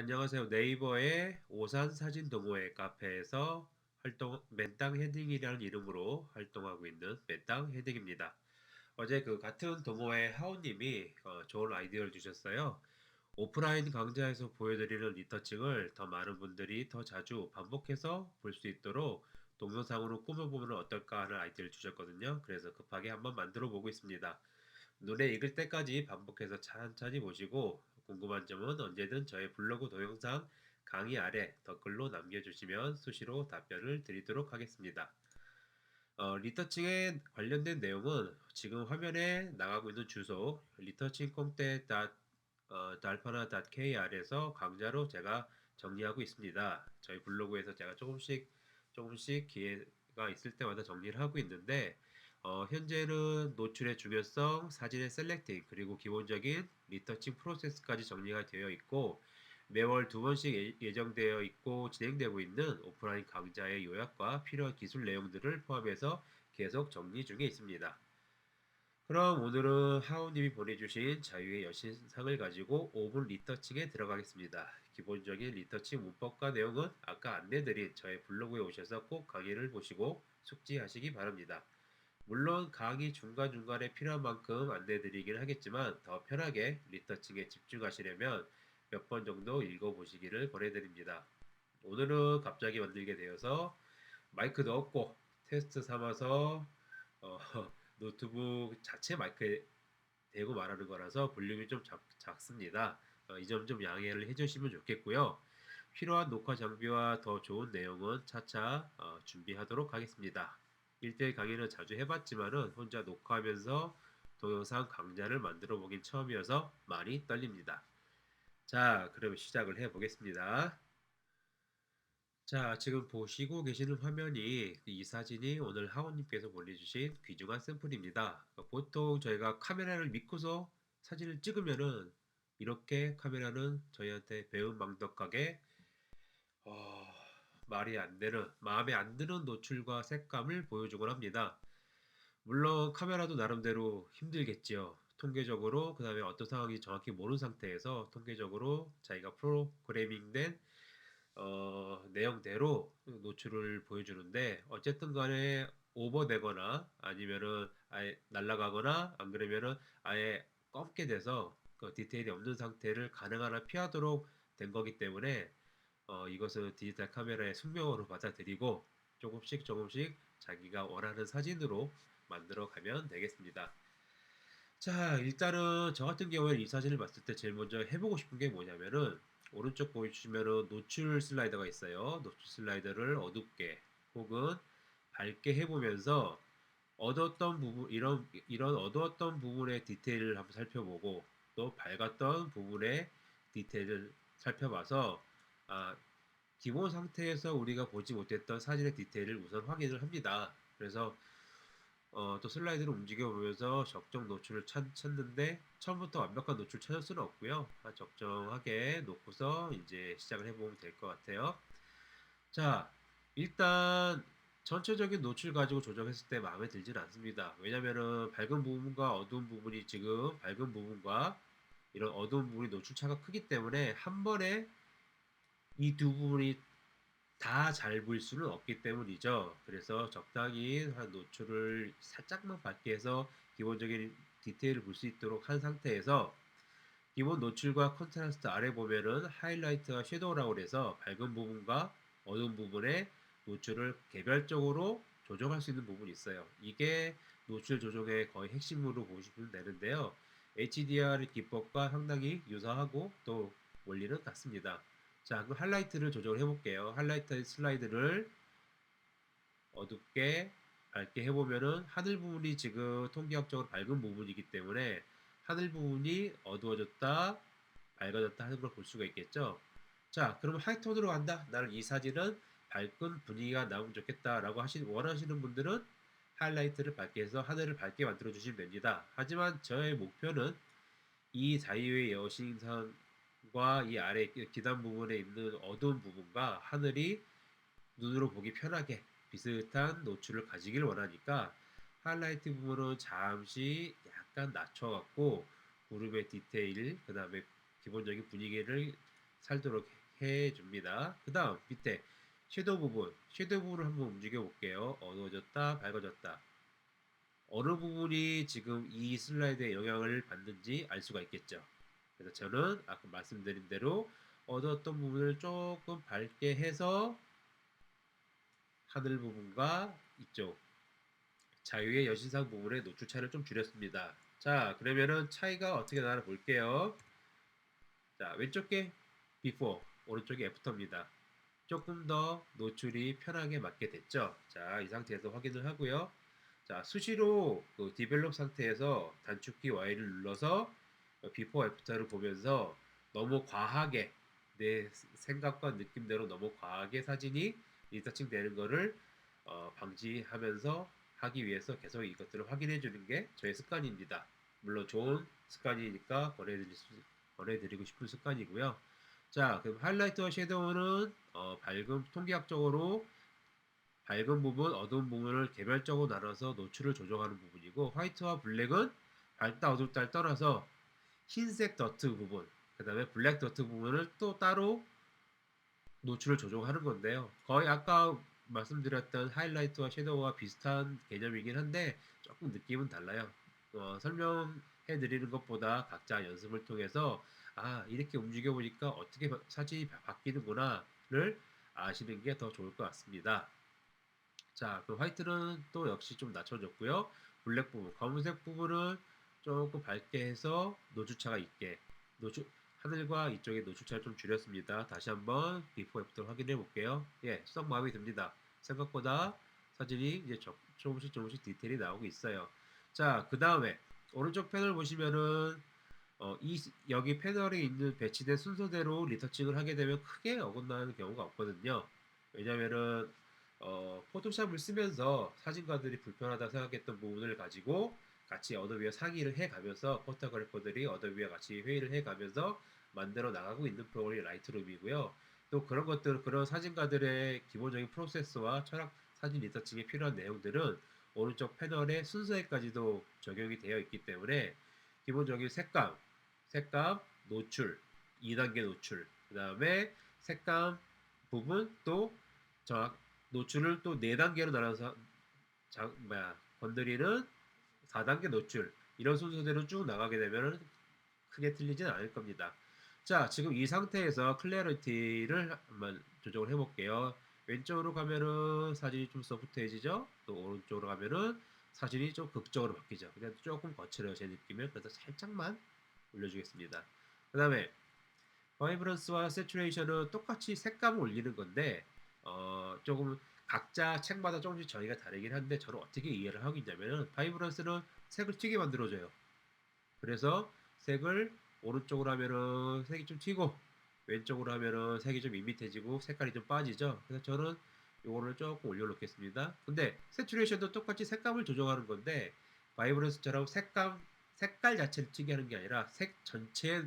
안녕하세요. 네이버의 오산 사진 동호회 카페에서 활동 맨땅 헤딩이라는 이름으로 활동하고 있는 맨땅 헤딩입니다. 어제 그 같은 동호회 하우님이 좋은 아이디어를 주셨어요. 오프라인 강좌에서 보여드리는 리터칭을 더 많은 분들이 더 자주 반복해서 볼 수 있도록 동영상으로 꾸며보면 어떨까 하는 아이디어를 주셨거든요. 그래서 급하게 한번 만들어 보고 있습니다. 눈에 익을 때까지 반복해서 천천히 보시고 궁금한 점은 언제든 저의 블로그 동영상 강의 아래 댓글로 남겨주시면 수시로 답변을 드리도록 하겠습니다. 리터칭에 관련된 내용은 지금 화면에 나가고 있는 주소 리터칭 콩떼 달파나 KR에서 강좌로 제가 정리하고 있습니다. 저희 블로그에서 제가 조금씩 기회가 있을 때마다 정리를 하고 있는데 현재는 노출의 중요성, 사진의 셀렉팅, 그리고 기본적인 리터칭 프로세스까지 정리가 되어 있고 매월 두 번씩 예정되어 있고 진행되고 있는 오프라인 강좌의 요약과 필요한 기술 내용들을 포함해서 계속 정리 중에 있습니다. 그럼 오늘은 하우님이 보내주신 자유의 여신상을 가지고 5분 리터칭에 들어가겠습니다. 기본적인 리터칭 문법과 내용은 아까 안내드린 저의 블로그에 오셔서 꼭 강의를 보시고 숙지하시기 바랍니다. 물론 강의 중간중간에 필요한 만큼 안내드리긴 하겠지만 더 편하게 리터칭에 집중하시려면 몇 번 정도 읽어보시기를 권해드립니다. 오늘은 갑자기 만들게 되어서 마이크도 없고 테스트 삼아서 어, 노트북 자체 마이크에 대고 말하는 거라서 볼륨이 좀 작습니다. 이 점 좀 양해를 해주시면 좋겠고요. 필요한 녹화 장비와 더 좋은 내용은 차차 준비하도록 하겠습니다. 1대1 강의는 자주 해봤지만은 혼자 녹화하면서 동영상 강좌를 만들어 보긴 처음이어서 많이 떨립니다. 자, 그럼 시작을 해 보겠습니다. 자, 지금 보시고 계시는 화면이 이 사진이 오늘 하원님께서 보내주신 귀중한 샘플입니다. 보통 저희가 카메라를 믿고서 사진을 찍으면은 이렇게 카메라는 저희한테 배은망덕하게 어, 말이 안 되는, 마음에 안 드는 노출과 색감을 보여주곤 합니다. 물론 카메라도 나름대로 힘들겠지요. 통계적으로, 그 다음에 어떤 상황이 정확히 모르는 상태에서 통계적으로 자기가 프로그래밍된 내용대로 노출을 보여주는데 어쨌든 간에 오버되거나 아니면은 아예 날아가거나 안 그러면은 아예 검게 돼서 그 디테일이 없는 상태를 가능한 한 피하도록 된 거기 때문에 이것은 디지털 카메라의 숙명으로 받아들이고 조금씩 자기가 원하는 사진으로 만들어 가면 되겠습니다. 자, 일단은 저 같은 경우에는 이 사진을 봤을 때 제일 먼저 해보고 싶은 게 뭐냐면은 오른쪽 보여주시면은 노출 슬라이더가 있어요. 노출 슬라이더를 어둡게 혹은 밝게 해보면서 어두웠던 부분 이런 어두웠던 부분의 디테일을 한번 살펴보고 또 밝았던 부분의 디테일을 살펴봐서 아, 기본 상태에서 우리가 보지 못했던 사진의 디테일을 우선 확인을 합니다. 그래서 또 슬라이드를 움직여 보면서 적정 노출을 찾는데 처음부터 완벽한 노출 찾을 수는 없고요. 적정하게 놓고서 이제 시작을 해보면 될 것 같아요. 자, 일단 전체적인 노출 가지고 조정했을 때 마음에 들지는 않습니다. 왜냐면은 밝은 부분과 어두운 부분이 지금 밝은 부분과 이런 어두운 부분이 노출 차가 크기 때문에 한 번에 이 두 부분이 다 잘 보일 수는 없기 때문이죠. 그래서 적당히 한 노출을 살짝만 밝게 해서 기본적인 디테일을 볼 수 있도록 한 상태에서 기본 노출과 컨트라스트 아래 보면은 하이라이트와 섀도우라고 해서 밝은 부분과 어두운 부분의 노출을 개별적으로 조정할 수 있는 부분이 있어요. 이게 노출 조정의 거의 핵심으로 보시면 되는데요. HDR 기법과 상당히 유사하고 또 원리는 같습니다. 자, 그럼 하이라이트를 조정을 해볼게요. 하이라이트 슬라이드를 어둡게 밝게 해보면은 하늘 부분이 지금 통계학적으로 밝은 부분이기 때문에 하늘 부분이 어두워졌다, 밝아졌다 하는 걸 볼 수가 있겠죠. 자, 그러면 하이톤으로 간다. 나는 이 사진은 밝은 분위기가 나오면 좋겠다라고 원하시는 분들은 하이라이트를 밝게 해서 하늘을 밝게 만들어 주시면 됩니다. 하지만 저의 목표는 이 자유의 여신상과 이 아래 기단 부분에 있는 어두운 부분과 하늘이 눈으로 보기 편하게 비슷한 노출을 가지길 원하니까 하이라이트 부분은 잠시 약간 낮춰갖고 구름의 디테일, 그 다음에 기본적인 분위기를 살도록 해줍니다. 그 다음 밑에 섀도우 부분, 섀도우 부분을 한번 움직여 볼게요. 어두워졌다, 밝아졌다. 어느 부분이 지금 이 슬라이드에 영향을 받는지 알 수가 있겠죠. 그래서 저는 아까 말씀드린 대로 어두웠던 부분을 조금 밝게 해서 하늘 부분과 이쪽 자유의 여신상 부분의 노출 차이를 좀 줄였습니다. 자, 그러면은 차이가 어떻게 나나 볼게요. 자, 왼쪽에 before, 오른쪽에 after입니다. 조금 더 노출이 편하게 맞게 됐죠. 자, 이 상태에서 확인을 하고요. 자, 수시로 그 디벨롭 상태에서 단축키 Y를 눌러서 비포 애프터를 보면서 너무 과하게 내 생각과 느낌대로 너무 과하게 사진이 리터칭 되는 거를 방지하면서 하기 위해서 계속 이것들을 확인해 주는 게 저의 습관입니다. 물론 좋은 습관이니까 권해드리고 싶은 습관이고요. 자, 그럼 하이라이트와 섀도우는 밝음 통계학적으로 밝은 부분, 어두운 부분을 개별적으로 나눠서 노출을 조정하는 부분이고, 화이트와 블랙은 밝다 어둡다를 떠나서 흰색 더트 부분, 그 다음에 블랙 더트 부분을 또 따로 노출을 조정하는 건데요. 거의 아까 말씀드렸던 하이라이트와 섀도우와 비슷한 개념이긴 한데 조금 느낌은 달라요. 설명해 드리는 것보다 각자 연습을 통해서 이렇게 움직여 보니까 어떻게 사진이 바뀌는구나를 아시는 게 더 좋을 것 같습니다. 자, 그 화이트는 또 역시 좀 낮춰줬고요. 블랙 부분, 검은색 부분은 조금 밝게 해서 노출차가 있게 하늘과 이쪽에 노출차를 좀 줄였습니다. 다시 한번 비포 애프터 확인해 볼게요. 예, 썩 마음에 듭니다. 생각보다 사진이 이제 조금씩 디테일이 나오고 있어요. 자, 그 다음에 오른쪽 패널 보시면은 여기 패널에 있는 배치된 순서대로 리터칭을 하게 되면 크게 어긋나는 경우가 없거든요. 왜냐면은 포토샵을 쓰면서 사진가들이 불편하다 생각했던 부분을 가지고 같이 어도비와 상의를 해가면서 포토그래퍼들이 어도비와 같이 회의를 해가면서 만들어 나가고 있는 프로그램이 라이트룸이고요. 또 그런 것들, 그런 사진가들의 기본적인 프로세스와 철학 사진 리터칭에 필요한 내용들은 오른쪽 패널의 순서에까지도 적용이 되어 있기 때문에 기본적인 색감, 노출, 2단계 노출, 그 다음에 색감 부분 또 정확 노출을 또 4단계로 나눠서 건드리는 4단계 노출 이런 순서대로 쭉 나가게 되면 크게 틀리진 않을 겁니다. 자, 지금 이 상태에서 클래리티를 한번 조정을 해볼게요. 왼쪽으로 가면은 사진이 좀 소프트해지죠? 또 오른쪽으로 가면은 사진이 좀 극적으로 바뀌죠. 그냥 조금 거칠어요, 제 느낌은. 그래서 살짝만 올려주겠습니다. 그 다음에 바이브런스와 세츄레이션은 똑같이 색감을 올리는 건데 조금 각자 책마다 조금씩 저희가 다르긴 한데 저는 어떻게 이해를 하고 있냐면은 바이브런스는 색을 튀게 만들어줘요. 그래서 색을 오른쪽으로 하면은 색이 좀 튀고 왼쪽으로 하면은 색이 좀 밋밋해지고 색깔이 좀 빠지죠. 그래서 저는 요거를 조금 올려놓겠습니다. 근데 세츄레이션도 똑같이 색감을 조정하는 건데 바이브런스처럼 색깔 자체를 튀게 하는 게 아니라 색 전체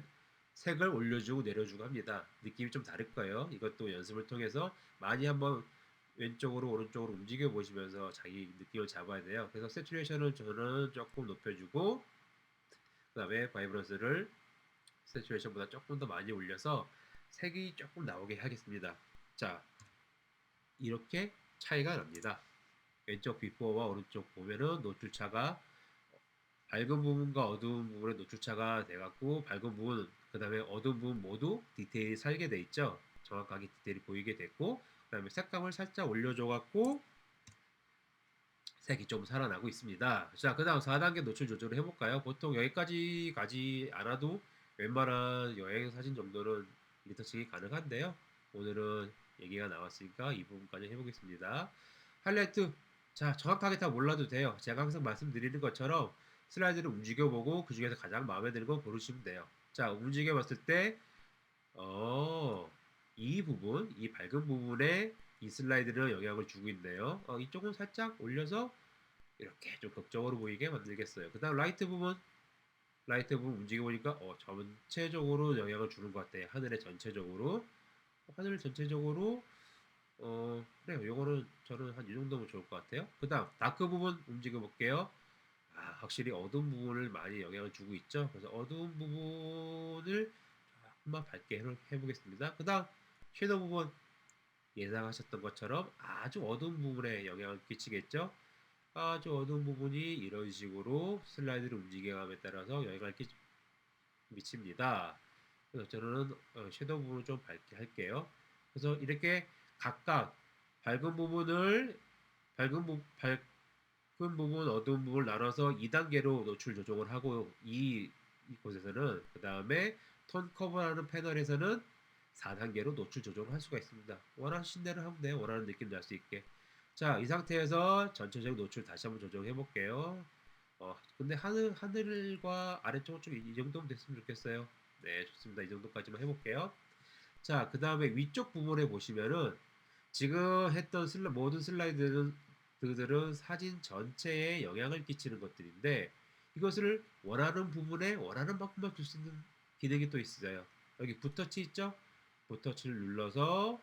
색을 올려주고 내려주고 합니다. 느낌이 좀 다를 거예요. 이것도 연습을 통해서 많이 한번 왼쪽으로 오른쪽으로 움직여 보시면서 자기 느낌을 잡아야 돼요. 그래서 세츄레이션을 저는 조금 높여주고 그 다음에 바이브런스를 세츄레이션보다 조금 더 많이 올려서 색이 조금 나오게 하겠습니다. 자, 이렇게 차이가 납니다. 왼쪽 비포와 오른쪽 보면은 노출차가 밝은 부분과 어두운 부분의 노출차가 돼갖고 밝은 부분 그 다음에 어두운 부분 모두 디테일이 살게 돼 있죠. 정확하게 디테일이 보이게 됐고 그 다음에 색감을 살짝 올려줘갖고 색이 좀 살아나고 있습니다. 자, 그 다음 4단계 노출 조절을 해볼까요? 보통 여기까지 가지 않아도 웬만한 여행 사진 정도는 리터칭이 가능한데요. 오늘은 얘기가 나왔으니까 이 부분까지 해보겠습니다. 하이라이트. 자, 정확하게 다 몰라도 돼요. 제가 항상 말씀드리는 것처럼 슬라이드를 움직여보고 그 중에서 가장 마음에 드는 거 고르시면 돼요. 자, 움직여봤을 때, 이 부분, 이 밝은 부분에 이 슬라이드는 영향을 주고 있네요. 이쪽은 살짝 올려서 이렇게 좀 극적으로 보이게 만들겠어요. 그 다음 라이트 부분 움직여 보니까 전체적으로 영향을 주는 것 같아요. 하늘 전체적으로 그래요. 요거는 저는 한 이 정도면 좋을 것 같아요. 그 다음 다크 부분 움직여 볼게요. 확실히 어두운 부분을 많이 영향을 주고 있죠. 그래서 어두운 부분을 한번 밝게 해보겠습니다. 그 다음 섀도우 부분 예상하셨던 것처럼 아주 어두운 부분에 영향을 끼치겠죠. 아주 어두운 부분이 이런 식으로 슬라이드를 움직여감에 따라서 영향을 미칩니다. 그래서 저는 섀도우 부분을 좀 밝게 할게요. 그래서 이렇게 각각 밝은 부분을 밝은 부분, 어두운 부분을 나눠서 2단계로 노출 조정을 하고 이곳에서는 그 다음에 톤 커버라는 패널에서는 4단계로 노출 조정을 할 수가 있습니다. 원하신 대로 하면 돼요. 원하는 느낌 날 수 있게. 자, 이 상태에서 전체적인 노출 다시 한번 조정해 볼게요. 근데 하늘과 아래쪽은 좀 이 정도면 됐으면 좋겠어요. 네, 좋습니다. 이 정도까지만 해볼게요. 자, 그 다음에 위쪽 부분에 보시면은 지금 했던 모든 슬라이드들은 사진 전체에 영향을 끼치는 것들인데 이것을 원하는 부분에 원하는 만큼만 줄 수 있는 기능이 또 있어요. 여기 붓터치 있죠? 붓터치를 눌러서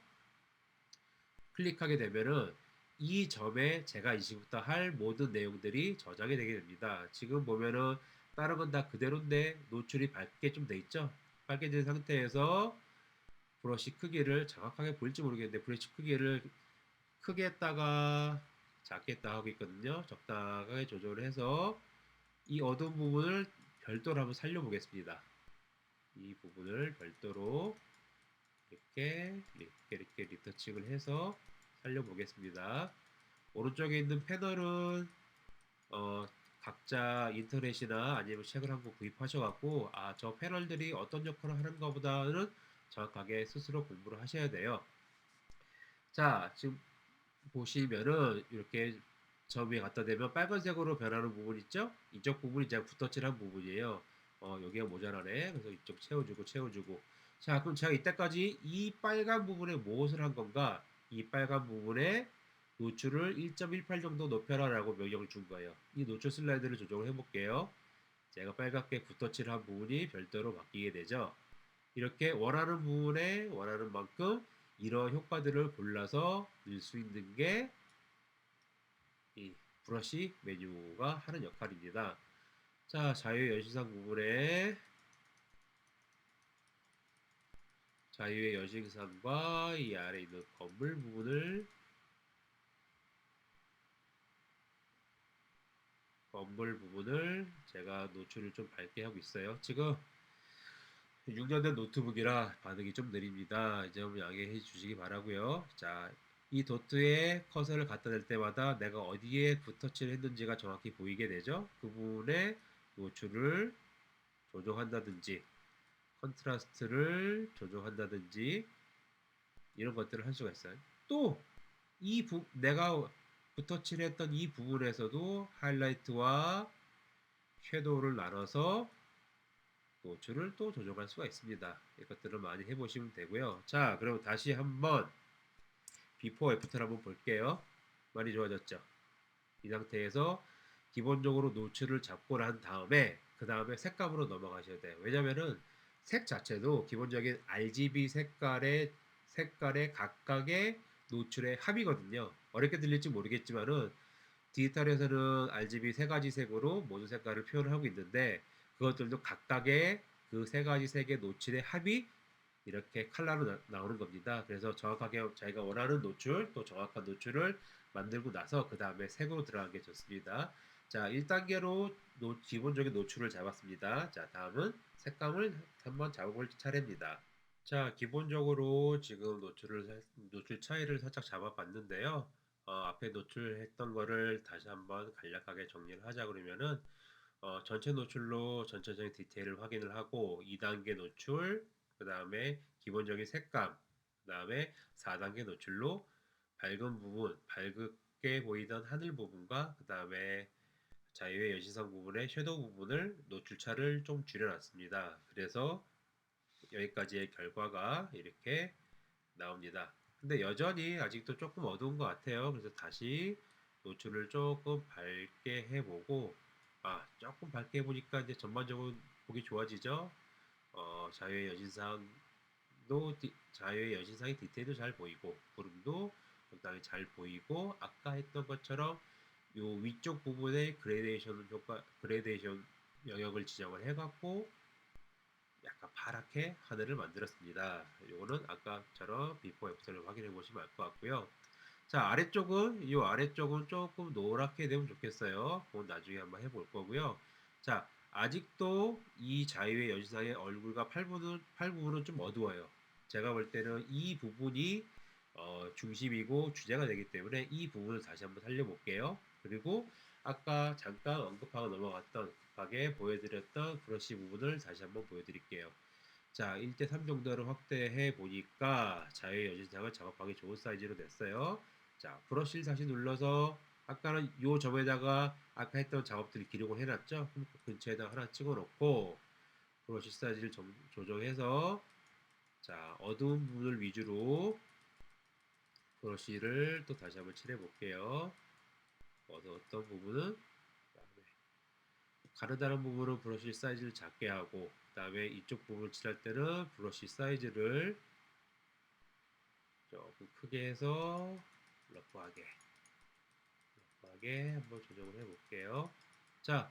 클릭하게 되면은 이 점에 제가 이제부터 할 모든 내용들이 저장이 되게 됩니다. 지금 보면은 다른 건 다 그대로인데 노출이 밝게 좀 돼 있죠? 밝게 된 상태에서 브러쉬 크기를 정확하게 볼지 모르겠는데 브러쉬 크기를 크게 했다가 작게 했다 하고 있거든요. 적당하게 조절을 해서 이 어두운 부분을 별도로 한번 살려보겠습니다. 이 부분을 별도로 이렇게 리터칭을 해서 살려보겠습니다. 오른쪽에 있는 패널은 어, 각자 인터넷이나 아니면 책을 한 권 구입하셔갖고 저 패널들이 어떤 역할을 하는가 보다는 정확하게 스스로 공부를 하셔야 돼요. 자, 지금 보시면은 이렇게 점 위에 갖다 대면 빨간색으로 변하는 부분 있죠? 이쪽 부분이 제가 붓터칠한 부분이에요. 여기가 모자라네. 그래서 이쪽 채워주고. 자, 그럼 제가 이때까지 이 빨간 부분에 무엇을 한 건가? 이 빨간 부분에 노출을 1.18 정도 높여라라고 명령을 준 거예요. 이 노출 슬라이드를 조정을 해볼게요. 제가 빨갛게 붓터칠한 부분이 별도로 바뀌게 되죠. 이렇게 원하는 부분에 원하는 만큼 이런 효과들을 골라서 넣을 수 있는 게 이 브러쉬 메뉴가 하는 역할입니다. 자, 자유의 여신상 부분에 자유의 여신상과 이 아래 있는 건물 부분을 제가 노출을 좀 밝게 하고 있어요. 지금 6년 된 노트북이라 반응이 좀 느립니다. 이 점 양해해 주시기 바라고요. 자, 이 도트에 커서를 갖다 댈 때마다 내가 어디에 붓터치를 했는지가 정확히 보이게 되죠. 그 부분에 노출을 조정한다든지 컨트라스트를 조정한다든지 이런 것들을 할 수가 있어요. 또 내가 붓터치를 했던 이 부분에서도 하이라이트와 섀도우를 나눠서 노출을 또 조정할 수가 있습니다. 이것들을 많이 해보시면 되고요. 자, 그럼 다시 한번 비포 애프터를 한번 볼게요. 많이 좋아졌죠? 이 상태에서 기본적으로 노출을 잡고 난 다음에 그 다음에 색감으로 넘어가셔야 돼요. 왜냐면은 색 자체도 기본적인 RGB 색깔의 각각의 노출의 합이거든요. 어렵게 들릴지 모르겠지만은 디지털에서는 RGB 세 가지 색으로 모든 색깔을 표현을 하고 있는데 그것들도 각각의 그 세 가지 색의 노출의 합이 이렇게 컬러로 나오는 겁니다. 그래서 정확하게 자기가 원하는 노출 또 정확한 노출을 만들고 나서 그 다음에 색으로 들어가는 게 좋습니다. 자, 1단계로 기본적인 노출을 잡았습니다. 자, 다음은 색감을 한번 잡아볼 차례입니다. 자, 기본적으로 지금 노출 차이를 살짝 잡아봤는데요. 앞에 노출했던 거를 다시 한번 간략하게 정리를 하자 그러면은 전체 노출로 전체적인 디테일을 확인을 하고 2단계 노출, 그 다음에 기본적인 색감, 그 다음에 4단계 노출로 밝은 부분, 밝게 보이던 하늘 부분과 그 다음에 자유의 여신상 부분의 섀도우 부분을 노출차를 좀 줄여놨습니다. 그래서 여기까지의 결과가 이렇게 나옵니다. 근데 여전히 아직도 조금 어두운 것 같아요. 그래서 다시 노출을 조금 밝게 해보고, 조금 밝게 해보니까 이제 전반적으로 보기 좋아지죠? 자유의 여신상의 디테일도 잘 보이고, 구름도 적당히 잘 보이고, 아까 했던 것처럼 요 위쪽 부분에 그레데이션 영역을 지정을 해갖고, 약간 파랗게 하늘을 만들었습니다. 요거는 아까처럼 비포 애프터를 확인해 보시면 알 것 같고요. 자, 이 아래쪽은 조금 노랗게 되면 좋겠어요. 그건 나중에 한번 해볼 거고요. 자, 아직도 이 자유의 여신상의 얼굴과 팔 부분은 좀 어두워요. 제가 볼 때는 이 부분이 중심이고 주제가 되기 때문에 이 부분을 다시 한번 살려볼게요. 그리고 아까 잠깐 언급하고 넘어갔던 급하게 보여드렸던 브러쉬 부분을 다시 한번 보여드릴게요. 자, 1대3 정도로 확대해 보니까 자유의 여신상을 작업하기 좋은 사이즈로 됐어요. 자, 브러쉬를 다시 눌러서 아까는 요 점에다가 아까 했던 작업들을 기록을 해놨죠. 그럼 그 근처에다 하나 찍어 놓고 브러쉬 사이즈를 조정해서 자, 어두운 부분을 위주로 브러쉬를 또 다시 한번 칠해 볼게요. 어떤 부분은 가느다란 부분은 브러쉬 사이즈를 작게 하고 그 다음에 이쪽 부분을 칠할 때는 브러쉬 사이즈를 조금 크게 해서 러프하게 한번 조정을 해 볼게요. 자,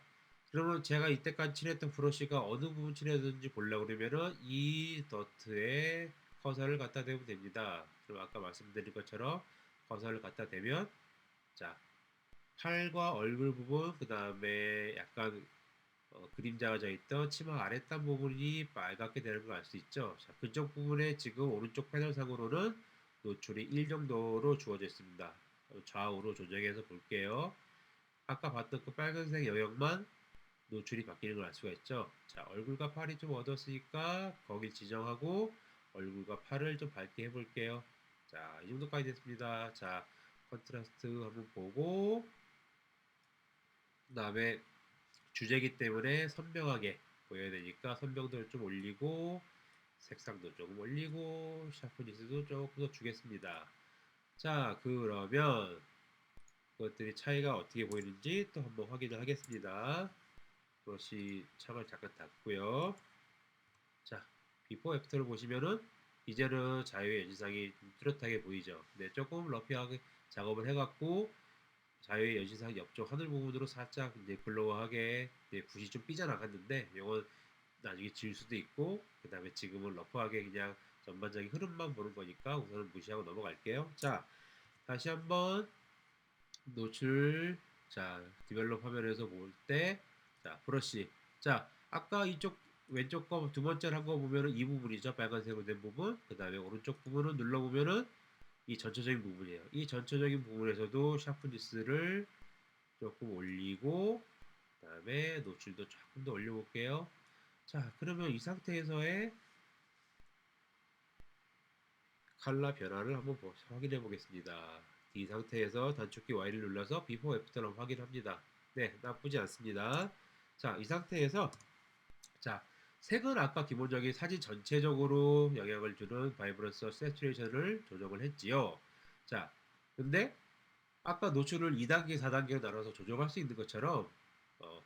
그러면 제가 이때까지 칠했던 브러쉬가 어느 부분 칠했는지 보려고 그러면은 이 더트에 커서를 갖다 대면 됩니다. 그럼 아까 말씀드린 것처럼 커서를 갖다 대면 자, 팔과 얼굴 부분 그 다음에 약간 그림자가 져 있던 치마 아랫단 부분이 빨갛게 되는 걸 알 수 있죠. 자, 그쪽 부분에 지금 오른쪽 패널상으로는 노출이 1 정도로 주어져 있습니다. 좌우로 조정해서 볼게요. 아까 봤던 그 빨간색 영역만 노출이 바뀌는 걸 알 수가 있죠. 자, 얼굴과 팔이 좀 어두웠으니까 거기 지정하고 얼굴과 팔을 좀 밝게 해볼게요. 자, 이 정도까지 됐습니다. 자, 컨트라스트 한번 보고 그 다음에 주제기 때문에 선명하게 보여야 되니까 선명도를 좀 올리고 색상도 조금 올리고 샤프니스도 조금 더 주겠습니다. 자, 그러면 그것들이 차이가 어떻게 보이는지 또 한번 확인을 하겠습니다. 브러쉬 창을 잠깐 닫고요. 자, 비포 애프터를 보시면은 이제는 자유의 연신상이 좀 뚜렷하게 보이죠. 네, 조금 러피하게 작업을 해갖고 자유의 연신상 옆쪽 하늘 부분으로 살짝 이제 글로우하게 이제 붓이 좀 삐져나갔는데 이건 나중에 지울 수도 있고 그 다음에 지금은 러프하게 그냥 전반적인 흐름만 보는 거니까 우선은 무시하고 넘어갈게요. 자, 다시 한번 노출 자 디벨롭 화면에서 볼 때 자 브러쉬 자 아까 이쪽 왼쪽 거 두 번째로 한 거 보면은 이 부분이죠. 빨간색으로 된 부분. 그 다음에 오른쪽 부분은 눌러보면은 이 전체적인 부분이에요. 이 전체적인 부분에서도 샤프니스를 조금 올리고 그 다음에 노출도 조금 더 올려볼게요. 자, 그러면 이 상태에서의 컬러 변화를 한번 확인해 보겠습니다. 이 상태에서 단축키 Y를 눌러서 비포 애프터를 확인합니다. 네, 나쁘지 않습니다. 자, 이 상태에서 자, 색은 아까 기본적인 사진 전체적으로 영향을 주는 바이브런스 세츄레이션을 조정을 했지요. 자, 근데 아까 노출을 2단계, 4단계로 나눠서 조정할 수 있는 것처럼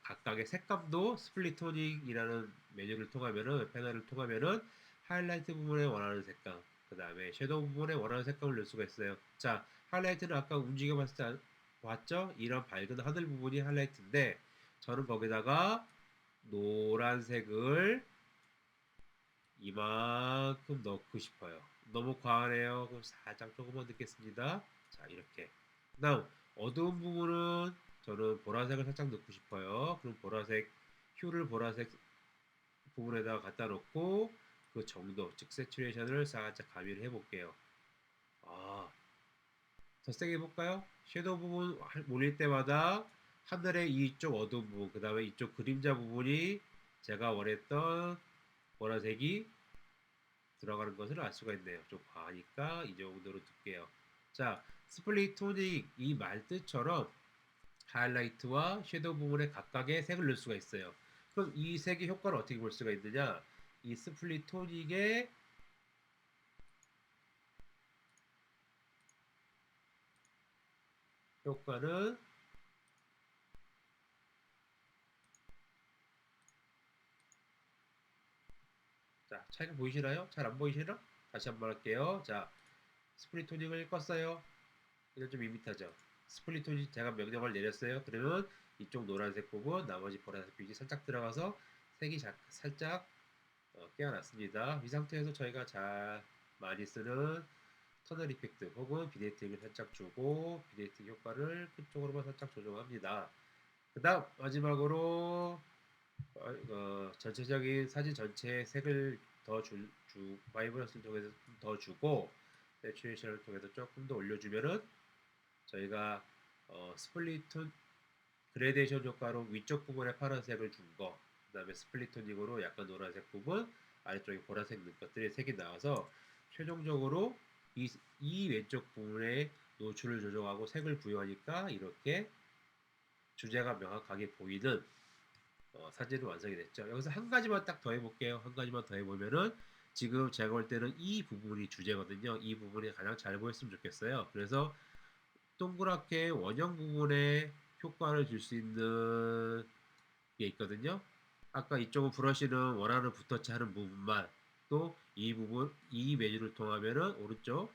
각각의 색감도 스플릿 토닝이라는 메뉴를 통하면은 패널을 통하면은 하이라이트 부분에 원하는 색감, 그 다음에 섀도우 부분에 원하는 색감을 넣을 수가 있어요. 자, 하이라이트는 아까 움직여 봤을 때 봤죠? 이런 밝은 하늘 부분이 하이라이트인데 저는 거기다가 노란색을 이만큼 넣고 싶어요. 너무 과하네요. 그럼 살짝 조금만 넣겠습니다. 자, 이렇게. 다음 어두운 부분은 저는 보라색을 살짝 넣고 싶어요. 그럼 보라색 휴를 보라색 부분에다가 갖다 놓고 그 정도 즉 세츄레이션을 살짝 가미를 해볼게요. 아, 더 세게 해볼까요? 섀도우 부분 올릴 때마다 하늘의 이쪽 어두운 부분 그 다음에 이쪽 그림자 부분이 제가 원했던 보라색이 들어가는 것을 알 수가 있네요. 좀 과하니까 이 정도로 둘게요. 자, 스플릿 토닝 이 말뜻처럼 하이라이트와 섀도우 부분에 각각의 색을 넣을 수가 있어요. 그럼 이 색의 효과를 어떻게 볼 수가 있느냐? 이 스플릿 토닉의 효과는 자, 차이가 보이시나요? 잘 안 보이시나? 다시 한번 할게요. 자, 스플릿 토닉을 껐어요. 이건 좀 밋밋하죠. 스플릿 토닉 제가 명령을 내렸어요. 그러면 이쪽 노란색 부분, 나머지 보라색 빛이 살짝 들어가서 색이 살짝 끼워놨습니다. 이 상태에서 저희가 잘 많이 쓰는 터널 이펙트 혹은 비데이팅을 살짝 주고 비데이팅 효과를 끝쪽으로만 살짝 조정합니다. 그 다음 마지막으로 전체적인 사진 전체에 색을 바이브런스를 통해서 더 주고 세츄레이션을 통해서 조금 더 올려주면은 저희가 스플릿톤 그레데이션 효과로 위쪽 부분에 파란색을 준 거, 그 다음에 스플릿토닉으로 약간 노란색 부분, 아래쪽에 보라색 것들이 색이 나와서 최종적으로 이 왼쪽 부분에 노출을 조정하고 색을 부여하니까 이렇게 주제가 명확하게 보이는 사진이 완성이 됐죠. 여기서 한 가지만 딱 더 해볼게요. 한 가지만 더 해보면은 지금 제가 볼 때는 이 부분이 주제거든요. 이 부분이 가장 잘 보였으면 좋겠어요. 그래서 동그랗게 원형 부분에 효과를 줄 수 있는 게 있거든요. 아까 이쪽은 브러쉬는 원하는 붓터치 하는 부분만, 또 이 부분, 이 메뉴를 통하면은 오른쪽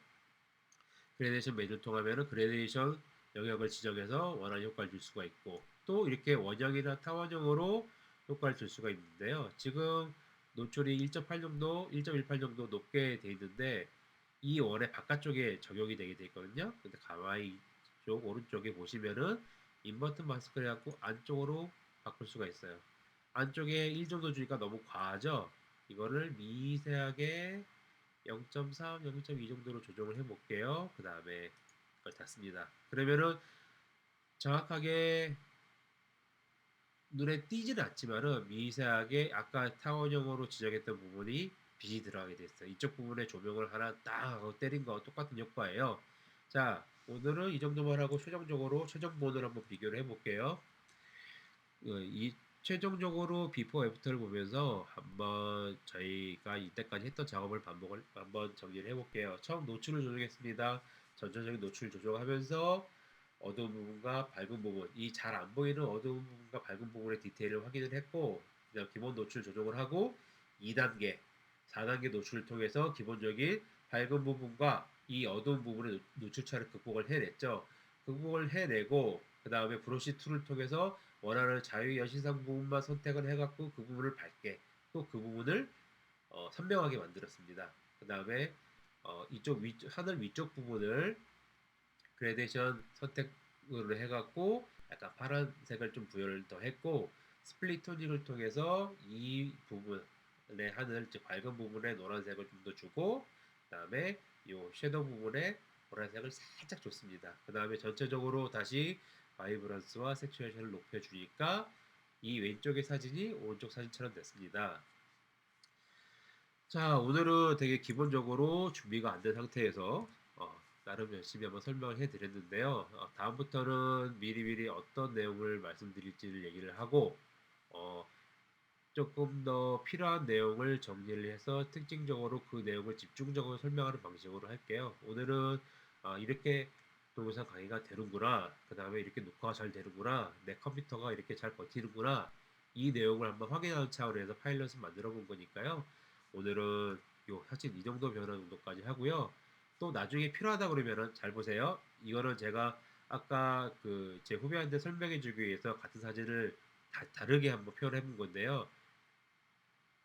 그레데이션 메뉴를 통하면은 그레데이션 영역을 지정해서 원하는 효과를 줄 수가 있고, 또 이렇게 원형이나 타원형으로 효과를 줄 수가 있는데요. 지금 노출이 1.8 정도, 1.18 정도 높게 돼 있는데 이 원의 바깥쪽에 적용이 되게 돼 있거든요. 근데 가만히 이쪽 오른쪽에 보시면은 인버트 마스크를 갖고 안쪽으로 바꿀 수가 있어요. 안쪽에 1 정도 주니까 너무 과하죠? 이거를 미세하게 0.3, 0.2 정도로 조정을 해볼게요. 그 다음에 이걸 닫습니다. 그러면은 정확하게 눈에 띄지는 않지만은 미세하게 아까 타원형으로 지정했던 부분이 빛이 들어가게 됐어요. 이쪽 부분에 조명을 하나 딱 하고 때린 거 똑같은 효과예요. 자, 오늘은 이 정도만 하고 최종적으로 최종본을 한번 비교를 해볼게요. 이 최종적으로 비포 애프터를 보면서 한번 저희가 이때까지 했던 작업을 반복을 한번 정리를 해볼게요. 처음 노출을 조정했습니다. 전체적인 노출 조정하면서 어두운 부분과 밝은 부분, 이 잘 안 보이는 어두운 부분과 밝은 부분의 디테일을 확인을 했고, 그냥 기본 노출 조정을 하고 2단계, 4단계 노출을 통해서 기본적인 밝은 부분과 이 어두운 부분의 노출차를 극복을 해냈죠. 극복을 해내고 그 다음에 브러쉬 툴을 통해서 원하는 자유 여신상 부분만 선택을 해갖고 그 부분을 밝게 또 그 부분을 선명하게 만들었습니다. 그 다음에 이쪽 하늘 위쪽 부분을 그레데이션 선택으로 해갖고 약간 파란색을 좀 부여를 더 했고 스플릿 토닝을 통해서 이 부분의 하늘 즉 밝은 부분에 노란색을 좀 더 주고 그 다음에 이 섀도우 부분에 보라색을 살짝 줬습니다. 그 다음에 전체적으로 다시 바이브런스와 섹츄에이션을 높여주니까 이 왼쪽의 사진이 오른쪽 사진처럼 됐습니다. 자, 오늘은 되게 기본적으로 준비가 안 된 상태에서 나름 열심히 한번 설명을 해드렸는데요. 다음부터는 미리미리 어떤 내용을 말씀드릴지를 얘기를 하고 어, 조금 더 필요한 내용을 정리를 해서 특징적으로 그 내용을 집중적으로 설명하는 방식으로 할게요. 오늘은 이렇게 동영상 강의가 되는구나. 그 다음에 이렇게 녹화가 잘 되는구나. 내 컴퓨터가 이렇게 잘 버티는구나. 이 내용을 한번 확인하는 차원에서 파일럿을 만들어 본 거니까요. 오늘은 요 사진 이 정도 변화 정도까지 하고요. 또 나중에 필요하다 그러면은 잘 보세요. 이거는 제가 아까 그 제 후배한테 설명해 주기 위해서 같은 사진을 다르게 한번 표현해 본 건데요.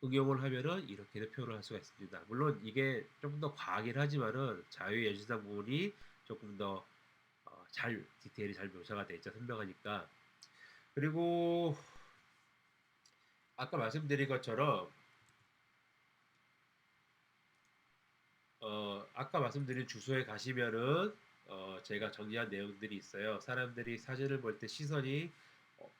응용을 하면은 이렇게도 표현을 할 수가 있습니다. 물론 이게 조금 더 과하긴 하지만은 자유예시상 부분이 조금 더 잘 디테일이 잘 묘사가 돼 있죠. 선명하니까. 그리고 아까 말씀드린 것처럼 아까 말씀드린 주소에 가시면은 제가 정리한 내용들이 있어요. 사람들이 사진을 볼 때 시선이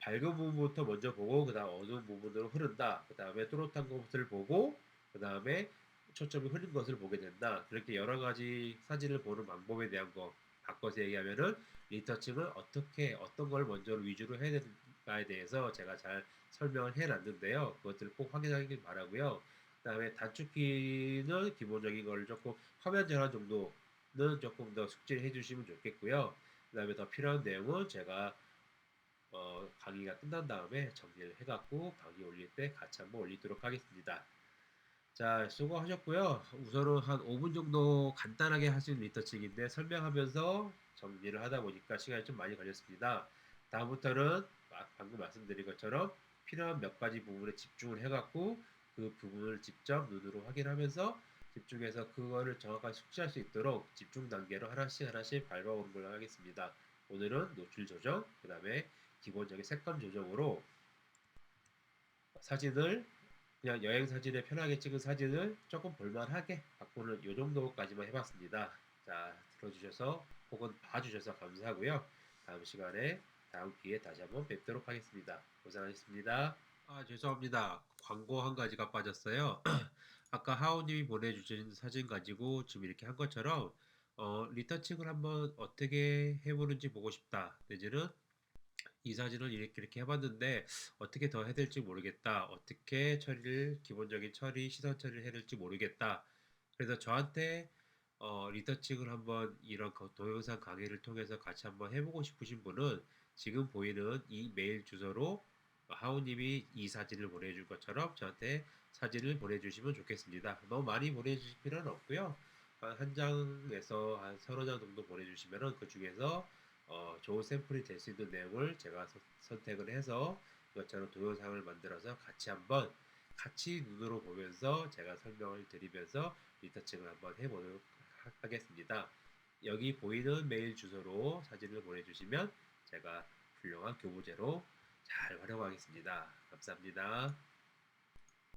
밝은 부분부터 먼저 보고 그 다음 어두운 부분으로 흐른다. 그 다음에 또렷한 것을 보고 그 다음에 초점이 흐린 것을 보게 된다. 그렇게 여러 가지 사진을 보는 방법에 대한 거 바꿔서 얘기하면은 리터칭을 어떻게 어떤 걸 먼저 위주로 해야 되는가에 대해서 제가 잘 설명을 해놨는데요. 그것들을 꼭 확인하길 바라고요. 그다음에 단축키는 기본적인 걸 조금 화면 전환 정도는 조금 더 숙지를 해주시면 좋겠고요. 그다음에 더 필요한 내용은 제가 강의가 끝난 다음에 정리를 해갖고 강의 올릴 때 같이 한번 올리도록 하겠습니다. 자, 수고하셨고요. 우선은 한 5분 정도 간단하게 할 수 있는 리터칭인데 설명하면서 정리를 하다 보니까 시간이 좀 많이 걸렸습니다. 다음부터는 방금 말씀드린 것처럼 필요한 몇 가지 부분에 집중을 해갖고 그 부분을 직접 눈으로 확인하면서 집중해서 그거를 정확하게 숙지할 수 있도록 집중 단계로 하나씩 하나씩 밟아오는 걸 하겠습니다. 오늘은 노출 조정, 그 다음에 기본적인 색감 조정으로 사진을 그냥 여행 사진에 편하게 찍은 사진을 조금 볼만하게 바꾸는 이 정도까지만 해봤습니다. 자, 들어주셔서 혹은 봐주셔서 감사하고요. 다음 시간에 다음 기회에 다시 한번 뵙도록 하겠습니다. 고생하셨습니다. 아, 죄송합니다. 광고 한 가지가 빠졌어요. 아까 하우님이 보내주신 사진 가지고 지금 이렇게 한 것처럼 리터칭을 한번 어떻게 해보는지 보고 싶다. 내지는 이 사진을 이렇게 해봤는데 어떻게 더 해야 될지 모르겠다. 어떻게 기본적인 처리, 시선 처리를 해야 될지 모르겠다. 그래서 저한테 리터칭을 한번 이런 동영상 강의를 통해서 같이 한번 해보고 싶으신 분은 지금 보이는 이 메일 주소로 하우님이 이 사진을 보내줄 것처럼 저한테 사진을 보내주시면 좋겠습니다. 너무 많이 보내주실 필요는 없고요. 한 장에서 한 서너 장 정도 보내주시면 그 중에서 좋은 샘플이 될 수 있는 내용을 제가 선택을 해서 이것처럼 동영상을 만들어서 같이 눈으로 보면서 제가 설명을 드리면서 리터칭을 한번 해보도록 하겠습니다. 여기 보이는 메일 주소로 사진을 보내주시면 제가 훌륭한 교보제로 잘 활용하겠습니다. 감사합니다.